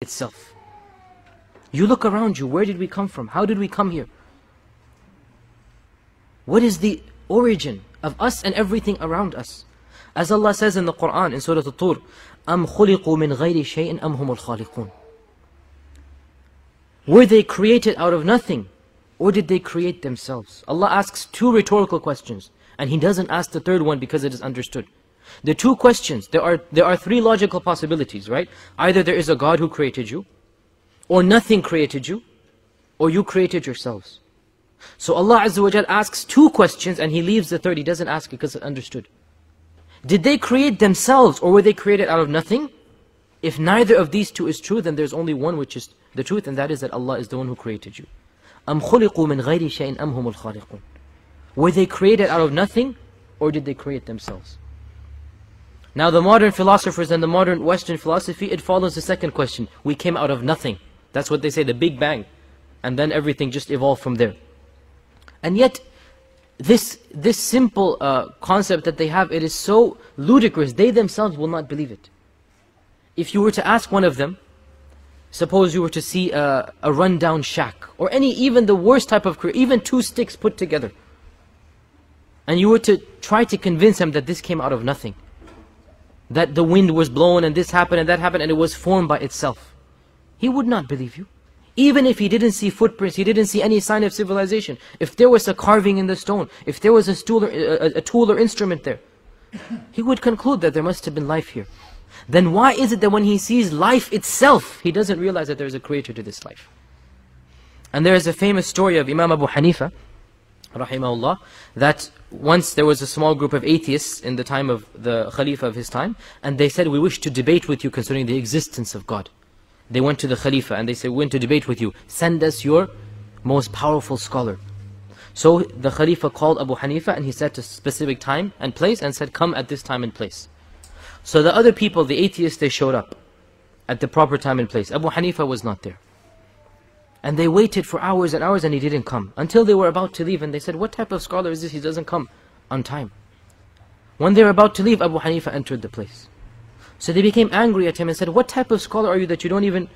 itself. You look around you, where did we come from? How did we come here? What is the origin of us and everything around us? As Allah says in the Quran, in Surah At-Tur, أَمْ خُلِقُوا مِنْ غَيْرِ شَيْءٍ أَمْ هُمُ الْخَالِقُونَ. Were they created out of nothing, or did they create themselves? Allah asks two rhetorical questions, and He doesn't ask the third one because it is understood. The two questions, there are three logical possibilities, right? Either there is a God who created you, or nothing created you, or you created yourselves. So Allah Azza wa Jal asks two questions and He leaves the third. He doesn't ask because it's understood. Did they create themselves, or were they created out of nothing? If neither of these two is true, then there's only one which is the truth, and that is that Allah is the one who created you. أَمْ خُلِقُوا مِنْ غَيْرِ شَيْءٍ أَمْ هُمُ الْخَالِقُونَ. Were they created out of nothing, or did they create themselves? Now the modern philosophers and the modern Western philosophy, it follows the second question. We came out of nothing. That's what they say, the Big Bang. And then everything just evolved from there. And yet, this simple concept that they have, it is so ludicrous, they themselves will not believe it. If you were to ask one of them, suppose you were to see a rundown shack, or even the worst type of, even two sticks put together, and you were to try to convince him that this came out of nothing, that the wind was blown and this happened and that happened and it was formed by itself, he would not believe you. Even if he didn't see footprints, he didn't see any sign of civilization, if there was a carving in the stone, if there was a tool or instrument there, he would conclude that there must have been life here. Then why is it that when he sees life itself, he doesn't realize that there is a creator to this life? And there is a famous story of Imam Abu Hanifa, rahimahullah, that once there was a small group of atheists in the time of the Khalifa of his time, and they said, we wish to debate with you concerning the existence of God. They went to the Khalifa and they said, we want to debate with you. Send us your most powerful scholar. So the Khalifa called Abu Hanifa and he set a specific time and place and said, come at this time and place. So the other people, the atheists, they showed up at the proper time and place. Abu Hanifa was not there. And they waited for hours and hours and he didn't come. Until they were about to leave and they said, what type of scholar is this? He doesn't come on time. When they were about to leave, Abu Hanifa entered the place. So they became angry at him and said, what type of scholar are you that you don't even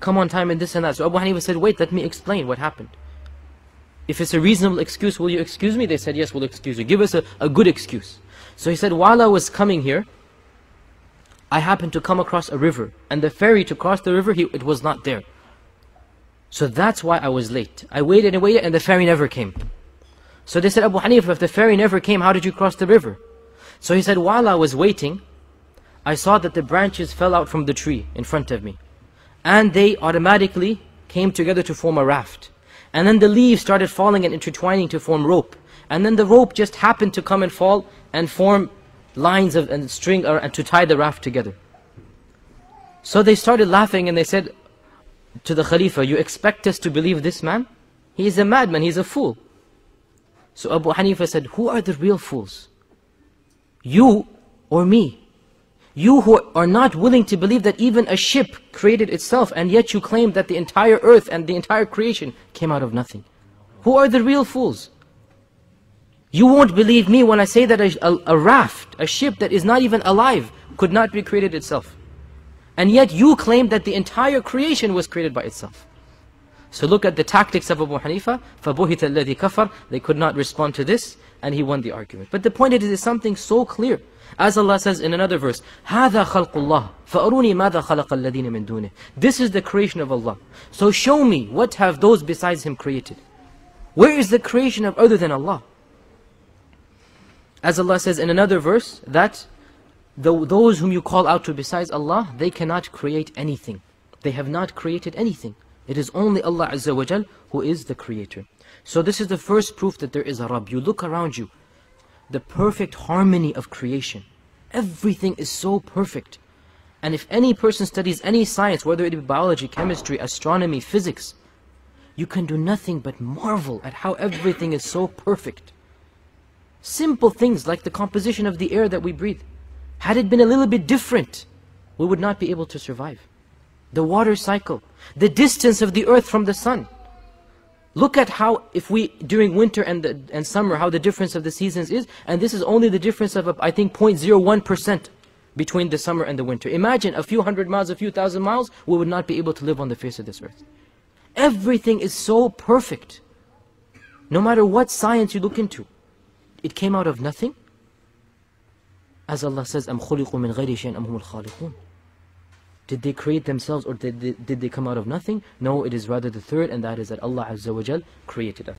come on time and this and that? So Abu Hanifa said, wait, let me explain what happened. If it's a reasonable excuse, will you excuse me? They said, yes, we'll excuse you. Give us a good excuse. So he said, while I was coming here, I happened to come across a river. And the ferry to cross the river, it was not there. So that's why I was late. I waited and waited and the ferry never came. So they said, Abu Hanifa, if the ferry never came, how did you cross the river? So he said, while I was waiting, I saw that the branches fell out from the tree in front of me. And they automatically came together to form a raft. And then the leaves started falling and intertwining to form rope. And then the rope just happened to come and fall and form lines and string and to tie the raft together. So they started laughing and they said to the Khalifa, you expect us to believe this man? He is a madman, he is a fool. So Abu Hanifa said, who are the real fools? You or me? You who are not willing to believe that even a ship created itself, and yet you claim that the entire earth and the entire creation came out of nothing. Who are the real fools? You won't believe me when I say that a raft, a ship that is not even alive, could not be created itself. And yet you claim that the entire creation was created by itself. So look at the tactics of Abu Hanifa. فَبُهِتَ الَّذِي كَفَرْ. They could not respond to this, and he won the argument. But the point is something so clear. As Allah says in another verse, هَذَا خَلْقُ اللَّهِ فَأَرُونِي مَاذَا خَلَقَ الَّذِينَ مِن دُونِهِ. This is the creation of Allah. So show me, what have those besides Him created? Where is the creation of other than Allah? As Allah says in another verse, that those whom you call out to besides Allah, they cannot create anything. They have not created anything. It is only Allah Azza wa Jal who is the creator. So this is the first proof that there is a Rabb. You look around you, the perfect harmony of creation. Everything is so perfect. And if any person studies any science, whether it be biology, chemistry, astronomy, physics, you can do nothing but marvel at how everything is so perfect. Simple things like the composition of the air that we breathe. Had it been a little bit different, we would not be able to survive. The water cycle, the distance of the earth from the sun. Look at how, if we, during winter and summer, how the difference of the seasons is, and this is only the difference of, I think, 0.01%. between the summer and the winter. Imagine a few hundred miles, a few thousand miles, we would not be able to live on the face of this earth. Everything is so perfect. No matter what science you look into, it came out of nothing. As Allah says, أَمْ خُلِقُوا مِنْ غَيْرِ شَيْءٍ أَمْ هُمُ الْخَالِقُونَ. Did they create themselves or did they come out of nothing? No, it is rather the third, and that is that Allah Azza wa Jal created us.